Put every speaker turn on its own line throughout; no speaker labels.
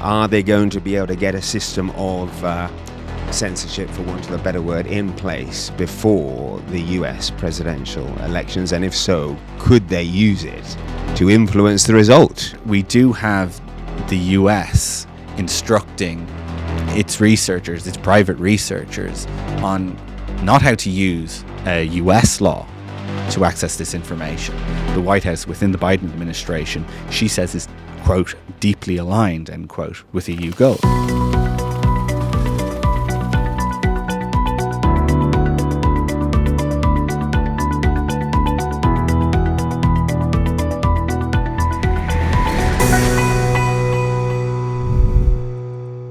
Are they going to be able to get a system of censorship, for want of a better word, in place before the US presidential elections? And if so, could they use it to influence the result?
We do have the US instructing its researchers, its private researchers, on not how to use a US law to access this information. The White House, within the Biden administration, she says is, quote, deeply aligned, end quote, with EU goals.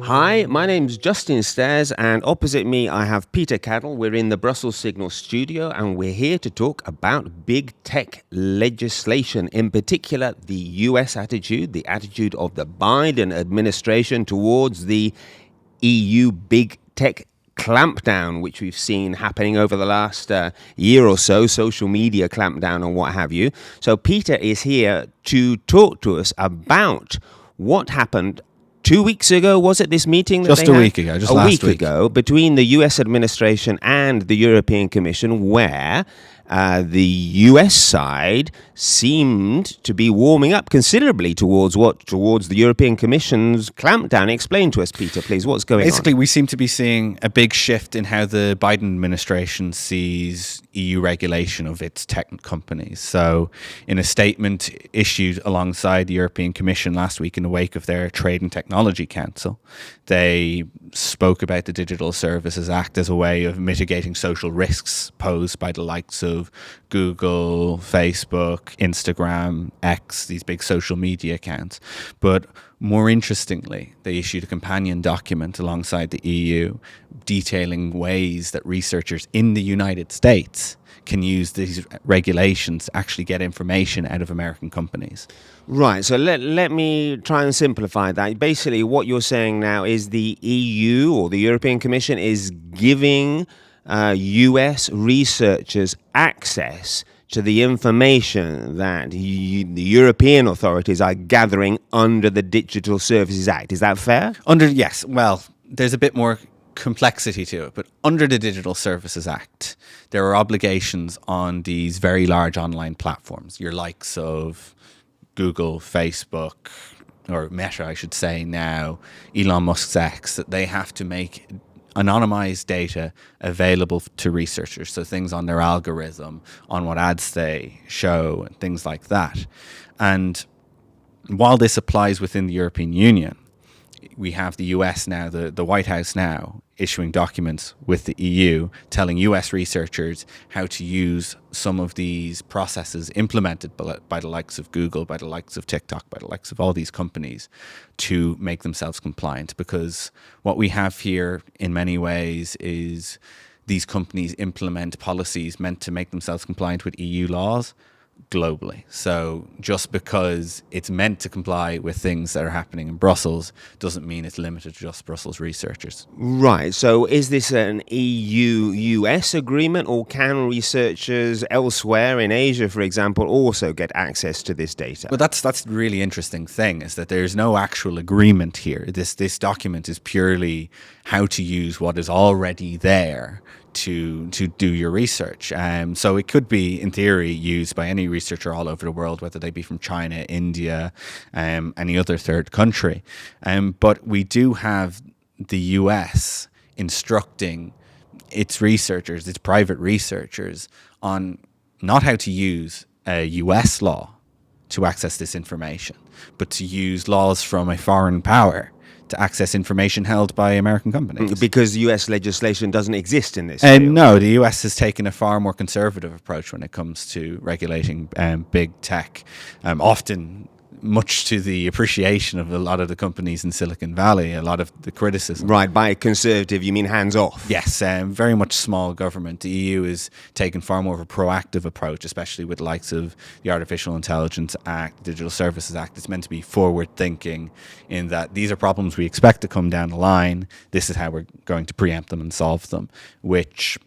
Hi, my name's Justin Stairs, and opposite me I have Peter Caddle. We're in the Brussels Signal studio, and we're here to talk about big tech legislation, in particular the US attitude, the attitude of the Biden administration towards the EU big tech clampdown, which we've seen happening over the last year or so, social media clampdown and what have you. So Peter is here to talk to us about what happened 2 weeks ago, was it, this meeting?
Just a week ago, just last week.
A week ago, between the US administration and the European Commission, where the US side seemed to be warming up considerably towards the European Commission's clampdown. Explain to us, Peter, please, what's going on?
Basically, we seem to be seeing a big shift in how the Biden administration sees EU regulation of its tech companies. So in a statement issued alongside the European Commission last week in the wake of their Trade and Technology Council, they spoke about the Digital Services Act as a way of mitigating social risks posed by the likes of Google, Facebook, Instagram, X, these big social media accounts. But more interestingly, they issued a companion document alongside the EU detailing ways that researchers in the United States can use these regulations to actually get information out of American companies.
Right, so let me try and simplify that. Basically, what you're saying now is the EU or the European Commission is giving US researchers access to the information that the European authorities are gathering under the Digital Services Act. Is that fair?
Yes. Well, there's a bit more complexity to it, but under the Digital Services Act, there are obligations on these very large online platforms, your likes of Google, Facebook, or Meta, I should say now, Elon Musk's X, that they have to make anonymized data available to researchers. So things on their algorithm, on what ads they show, and things like that. And while this applies within the European Union, we have the US now, the White House now, issuing documents with the EU telling US researchers how to use some of these processes implemented by the likes of Google, by the likes of TikTok, by the likes of all these companies to make themselves compliant. Because what we have here in many ways is these companies implement policies meant to make themselves compliant with EU laws globally. So just because it's meant to comply with things that are happening in Brussels doesn't mean it's limited to just Brussels researchers.
Right. So is this an EU-US agreement, or can researchers elsewhere in Asia, for example, also get access to this data?
Well, that's the really interesting thing, is that there's no actual agreement here. This document is purely how to use what is already there to do your research. So it could be, in theory, used by any researcher all over the world, whether they be from China, India, any other third country. But we do have the US instructing its researchers, its private researchers, on not how to use a US law to access this information, but to use laws from a foreign power to access information held by American companies.
Because US legislation doesn't exist in this field.
No, the US has taken a far more conservative approach when it comes to regulating big tech, often much to the appreciation of a lot of the companies in Silicon Valley, a lot of the criticism.
Right, by conservative you mean hands-off?
Yes, very much small government. The EU is taking far more of a proactive approach, especially with the likes of the Artificial Intelligence Act, Digital Services Act. It's meant to be forward-thinking in that these are problems we expect to come down the line. This is how we're going to preempt them and solve them, which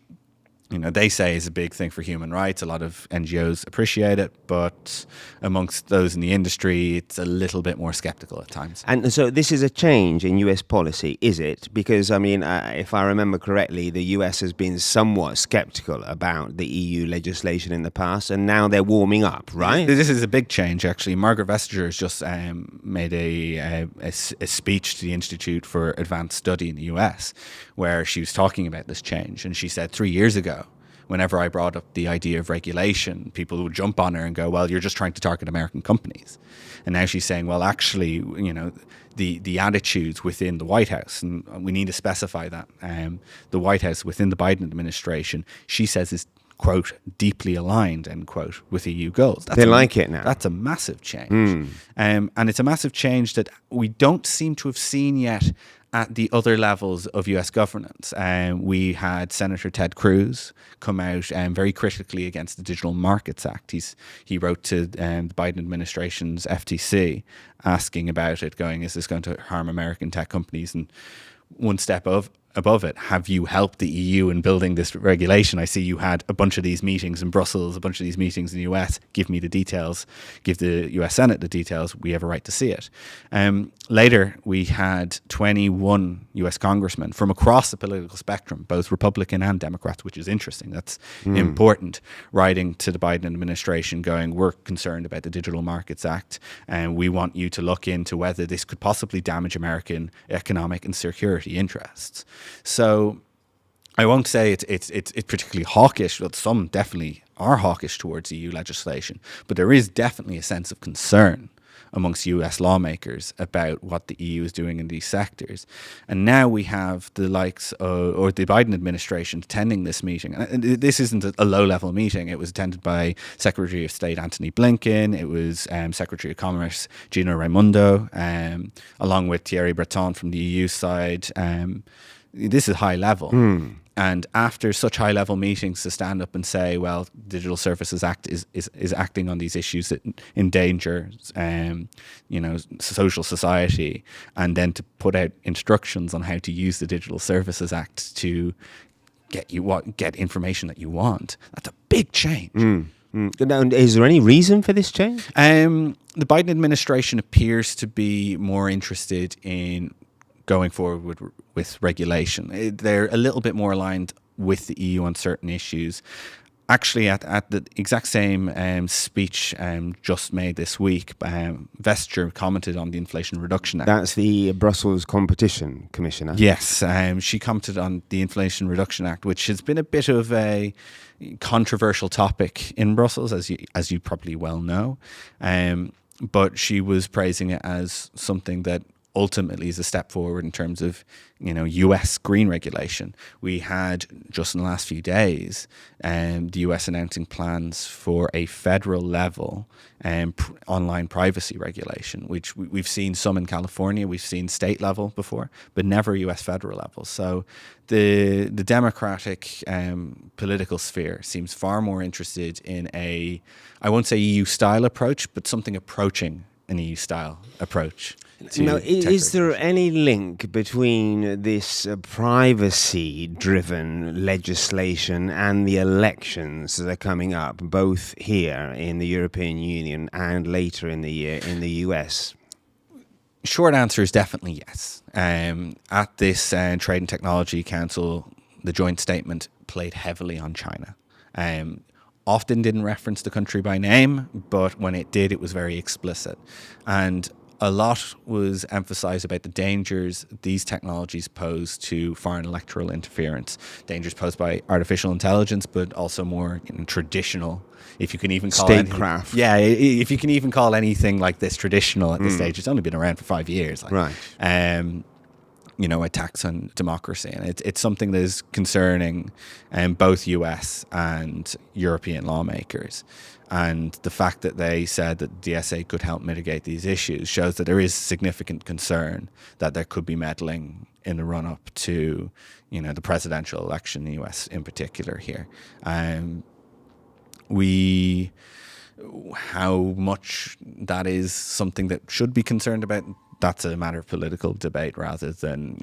they say is a big thing for human rights. A lot of NGOs appreciate it, but amongst those in the industry, it's a little bit more skeptical at times.
And so this is a change in US policy, is it? Because, I mean, if I remember correctly, the US has been somewhat skeptical about the EU legislation in the past, and now they're warming up, right?
This is a big change, actually. Margaret Vestager has just made a speech to the Institute for Advanced Study in the US, where she was talking about this change. And she said 3 years ago, whenever I brought up the idea of regulation, people would jump on her and go, well, you're just trying to target American companies. And now she's saying, well, actually, the attitudes within the White House, and we need to specify that, the White House within the Biden administration, she says is, quote, deeply aligned, end quote, with EU goals.
They like it now.
That's a massive change. And it's a massive change that we don't seem to have seen yet at the other levels of US governance. We had Senator Ted Cruz come out very critically against the Digital Markets Act. He wrote to the Biden administration's FTC asking about it, going, is this going to harm American tech companies? And one step above it, have you helped the EU in building this regulation? I see you had a bunch of these meetings in Brussels, a bunch of these meetings in the US. Give me the details. Give the US Senate the details. We have a right to see it. Later, we had 21 US congressmen from across the political spectrum, both Republican and Democrats, which is interesting. That's important, writing to the Biden administration going, we're concerned about the Digital Markets Act, and we want you to look into whether this could possibly damage American economic and security interests. So I won't say it's particularly hawkish, but some definitely are hawkish towards EU legislation. But there is definitely a sense of concern amongst US lawmakers about what the EU is doing in these sectors. And now we have the likes of, or the Biden administration attending this meeting. And this isn't a low-level meeting. It was attended by Secretary of State Antony Blinken. It was Secretary of Commerce Gina Raimondo, along with Thierry Breton from the EU side. This is high level. And after such high-level meetings to stand up and say, well, Digital Services Act is acting on these issues that endanger, social society, and then to put out instructions on how to use the Digital Services Act to get information that you want, that's a big change.
Now, is there any reason for this change?
The Biden administration appears to be more interested in going forward with regulation. They're a little bit more aligned with the EU on certain issues. Actually, at the exact same speech just made this week, Vestager commented on the Inflation Reduction Act.
That's the Brussels Competition Commissioner.
Yes, she commented on the Inflation Reduction Act, which has been a bit of a controversial topic in Brussels, as you probably well know. But she was praising it as something that ultimately is a step forward in terms of, US green regulation. We had just in the last few days, the US announcing plans for a federal level online privacy regulation, which we've seen some in California, we've seen state level before, but never US federal level. So the Democratic political sphere seems far more interested in I won't say EU style approach, but something approaching an EU style approach.
Now, is there any link between this privacy-driven legislation and the elections that are coming up, both here in the European Union and later in the year in the US?
Short answer is definitely yes. At this Trade and Technology Council, the joint statement played heavily on China. Often didn't reference the country by name, but when it did, it was very explicit. And a lot was emphasized about the dangers these technologies pose to foreign electoral interference, dangers posed by artificial intelligence, but also more traditional, if you can even call
statecraft.
If you can even call anything like this traditional at this stage. It's only been around for 5 years.
Right.
Attacks on democracy. And it's something that is concerning both US and European lawmakers. And the fact that they said that DSA could help mitigate these issues shows that there is significant concern that there could be meddling in the run-up to, the presidential election in the US in particular here. How much that is something that should be concerned about, that's a matter of political debate rather than,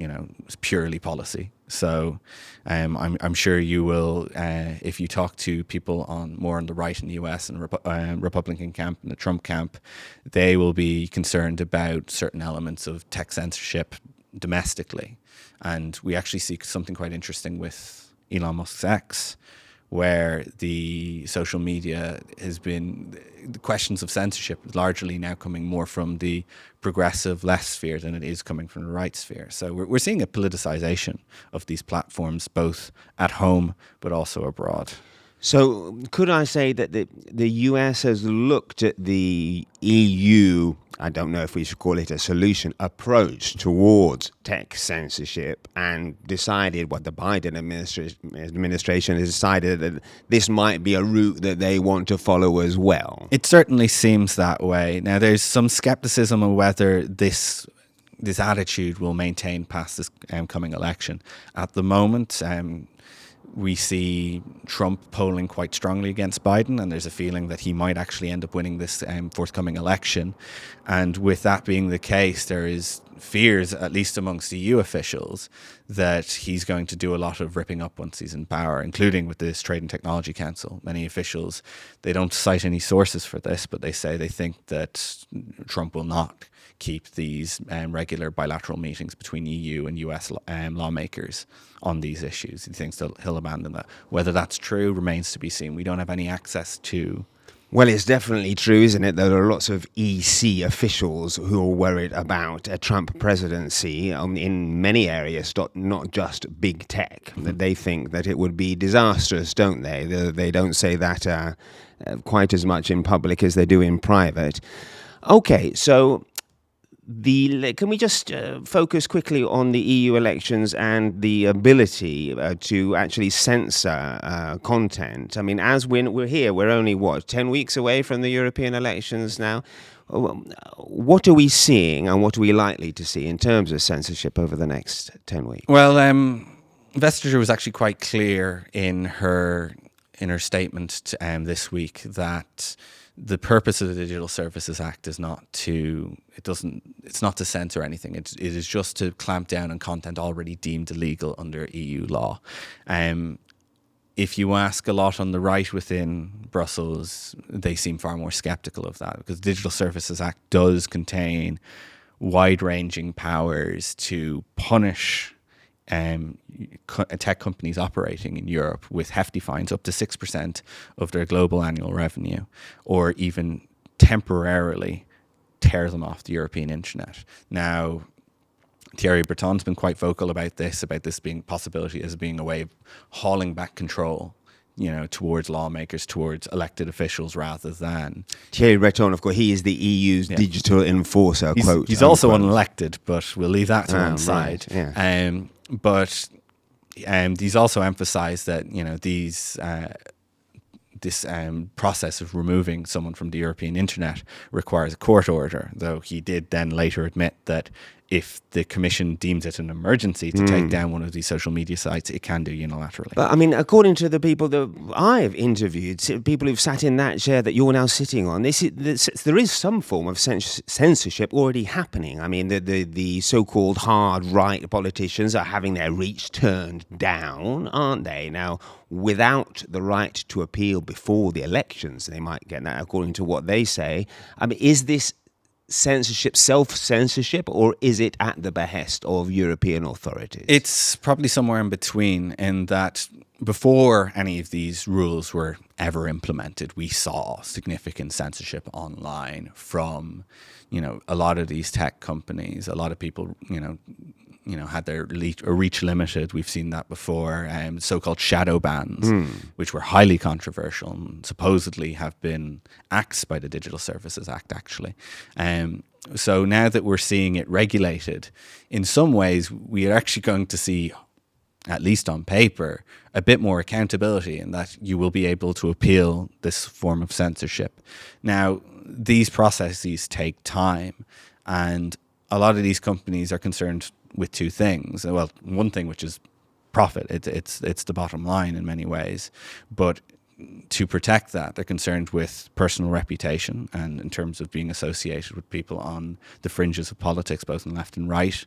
purely policy. So I'm sure you will, if you talk to people more on the right in the US and Republican camp and the Trump camp, they will be concerned about certain elements of tech censorship domestically. And we actually see something quite interesting with Elon Musk's X, where the social media has been, the questions of censorship largely now coming more from the progressive left sphere than it is coming from the right sphere. So we're seeing a politicization of these platforms, both at home but also abroad.
So could I say that the US has looked at the EU, I don't know if we should call it a solution, approach towards tech censorship and decided, what the Biden administration has decided, that this might be a route that they want to follow as well?
It certainly seems that way. Now, there's some skepticism of whether this attitude will maintain past this coming election. At the moment, we see Trump polling quite strongly against Biden, and there's a feeling that he might actually end up winning this forthcoming election. And with that being the case, there is fears, at least amongst EU officials, that he's going to do a lot of ripping up once he's in power, including with this Trade and Technology Council. Many officials, they don't cite any sources for this, but they say they think that Trump will not keep these regular bilateral meetings between EU and US lawmakers on these issues. He thinks he'll abandon that. Whether that's true remains to be seen. We don't have any access to.
Well, it's definitely true, isn't it? There are lots of EC officials who are worried about a Trump presidency in many areas, not just big tech. That they think that it would be disastrous, don't they? They don't say that quite as much in public as they do in private. Okay, so can we just focus quickly on the EU elections and the ability to actually censor content? I mean, as we're here, we're only, 10 weeks away from the European elections now. What are we seeing and what are we likely to see in terms of censorship over the next 10 weeks?
Well, Vestager was actually quite clear in her statement this week that the purpose of the Digital Services Act is not to censor anything. It is just to clamp down on content already deemed illegal under EU law. If you ask a lot on the right within Brussels, they seem far more skeptical of that, because the Digital Services Act does contain wide-ranging powers to punish tech companies operating in Europe with hefty fines up to 6% of their global annual revenue, or even temporarily tear them off the European internet. Now, Thierry Breton's been quite vocal about this being possibility as being a way of hauling back control, towards lawmakers, towards elected officials, rather than
Thierry Breton. Of course, he is the EU's digital enforcer.
He's also unelected, but we'll leave that to one side.
Right, yeah.
But he's also emphasised that this process of removing someone from the European internet requires a court order, though he did then later admit that if the Commission deems it an emergency to take down one of these social media sites, it can do unilaterally.
But I mean, according to the people that I've interviewed, people who've sat in that chair that you're now sitting on, there is some form of censorship already happening. I mean, the so-called hard right politicians are having their reach turned down, aren't they? Now, without the right to appeal before the elections, they might get that, according to what they say. I mean, is this censorship, self-censorship, or is it at the behest of European authorities?
It's probably somewhere in between, in that before any of these rules were ever implemented, we saw significant censorship online from, a lot of these tech companies. A lot of people, had their reach limited. We've seen that before. So-called shadow bans, which were highly controversial and supposedly have been axed by the Digital Services Act, actually. So now that we're seeing it regulated, in some ways, we are actually going to see, at least on paper, a bit more accountability, in that you will be able to appeal this form of censorship. Now, these processes take time, and a lot of these companies are concerned with two things. Well, one thing, which is profit. It's the bottom line in many ways. But to protect that, they're concerned with personal reputation, and in terms of being associated with people on the fringes of politics, both on left and right,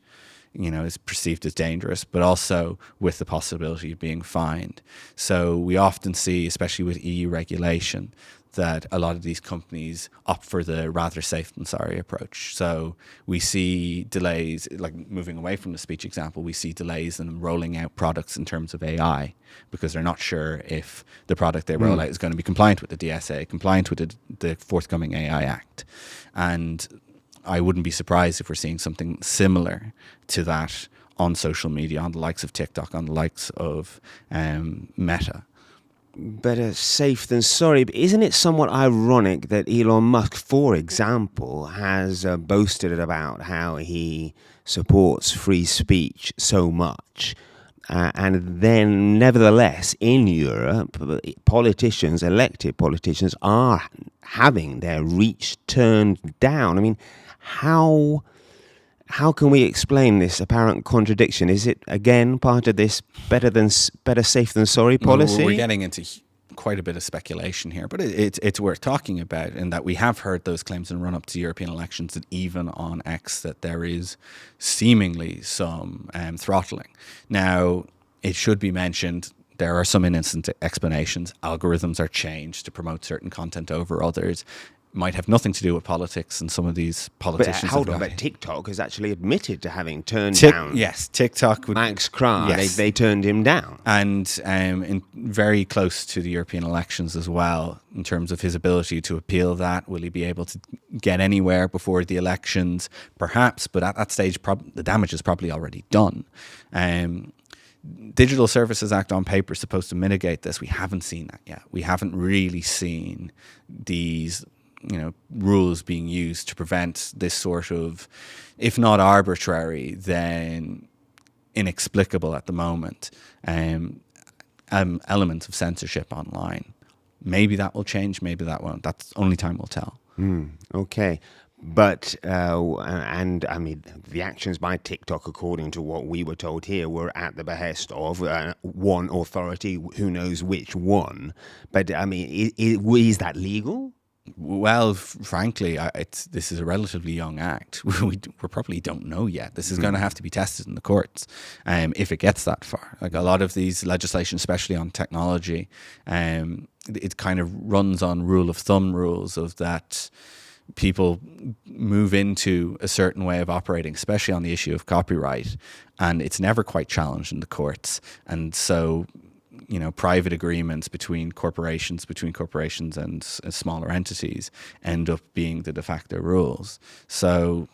is perceived as dangerous, but also with the possibility of being fined. So we often see, especially with EU regulation, that a lot of these companies opt for the rather safe than sorry approach. So we see delays, like moving away from the speech example, we see delays in rolling out products in terms of AI because they're not sure if the product they roll out is going to be compliant with the DSA, compliant with the forthcoming AI Act. And I wouldn't be surprised if we're seeing something similar to that on social media, on the likes of TikTok, on the likes of Meta.
Better safe than sorry. But isn't it somewhat ironic that Elon Musk, for example, has boasted about how he supports free speech so much, and then nevertheless in Europe, politicians, elected politicians, are having their reach turned down? I mean, how can we explain this apparent contradiction? Is it, again, part of this better safe than sorry policy?
We're getting into quite a bit of speculation here, but it's worth talking about, in that we have heard those claims in run-up to European elections, that even on X that there is seemingly some throttling. Now, it should be mentioned, there are some innocent explanations. Algorithms are changed to promote certain content over others. Might have nothing to do with politics, and some of these politicians.
But hold on, but TikTok has actually admitted to having turned down.
Yes, TikTok.
Max Kra,
yes.
they turned him down.
And in very close to the European elections as well, in terms of his ability to appeal that. Will he be able to get anywhere before the elections? Perhaps, but at that stage, the damage is probably already done. Digital Services Act on paper is supposed to mitigate this. We haven't seen that yet. We haven't really seen these rules being used to prevent this sort of, if not arbitrary, then inexplicable at the moment, elements of censorship online. Maybe that will change, maybe that won't. That's only time will tell.
Okay. But, and I mean, the actions by TikTok, according to what we were told here, were at the behest of one authority, who knows which one. But, I mean, is that legal?
Well, frankly, this is a relatively young act. We probably don't know yet. This is going to have to be tested in the courts if it gets that far. Like a lot of these legislation, especially on technology, it kind of runs on rule of thumb rules of that people move into a certain way of operating, especially on the issue of copyright, and it's never quite challenged in the courts. And so private agreements between corporations and smaller entities end up being the de facto rules. So,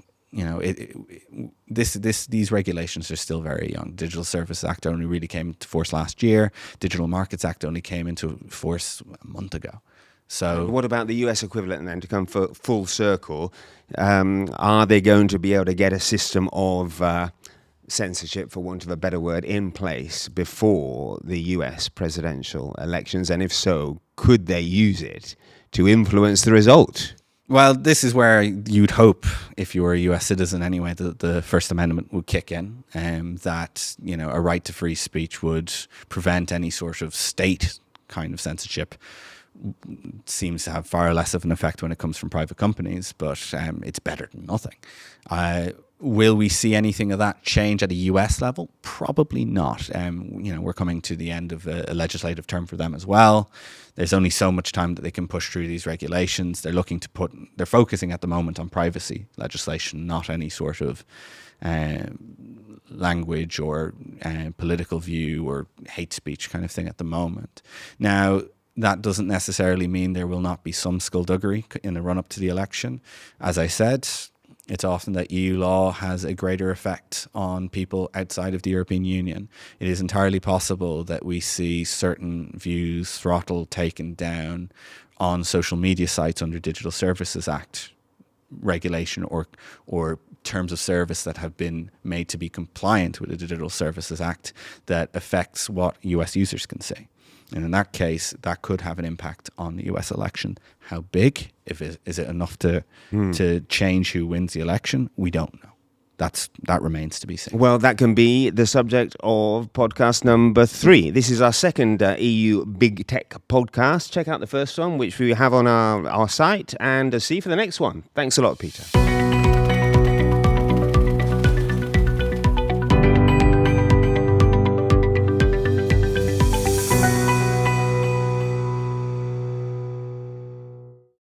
these regulations are still very young. Digital Services Act only really came into force last year. Digital Markets Act only came into force a month ago. So,
what about the US equivalent then, to come full circle? Are they going to be able to get a system of censorship, for want of a better word, in place before the US presidential elections? And if so, could they use it to influence the result?
Well, this is where you'd hope, if you were a US citizen anyway, that the First Amendment would kick in, that a right to free speech would prevent any sort of state kind of censorship. Seems to have far less of an effect when it comes from private companies, but it's better than nothing. Will we see anything of that change at a US level? Probably not. We're coming to the end of a legislative term for them as well. There's only so much time that they can push through these regulations. They're focusing at the moment on privacy legislation, not any sort of language or political view or hate speech kind of thing at the moment. Now, that doesn't necessarily mean there will not be some skullduggery in the run-up to the election. As I said, it's often that EU law has a greater effect on people outside of the European Union. It is entirely possible that we see certain views throttled, taken down on social media sites under Digital Services Act regulation or terms of service that have been made to be compliant with the Digital Services Act that affects what US users can see. And in that case, that could have an impact on the US election. How big? Is it enough to change who wins the election? We don't know. that remains to be seen.
Well, that can be the subject of podcast number 3. This is our second EU Big Tech podcast. Check out the first one, which we have on our site, and see you for the next one. Thanks a lot, Peter.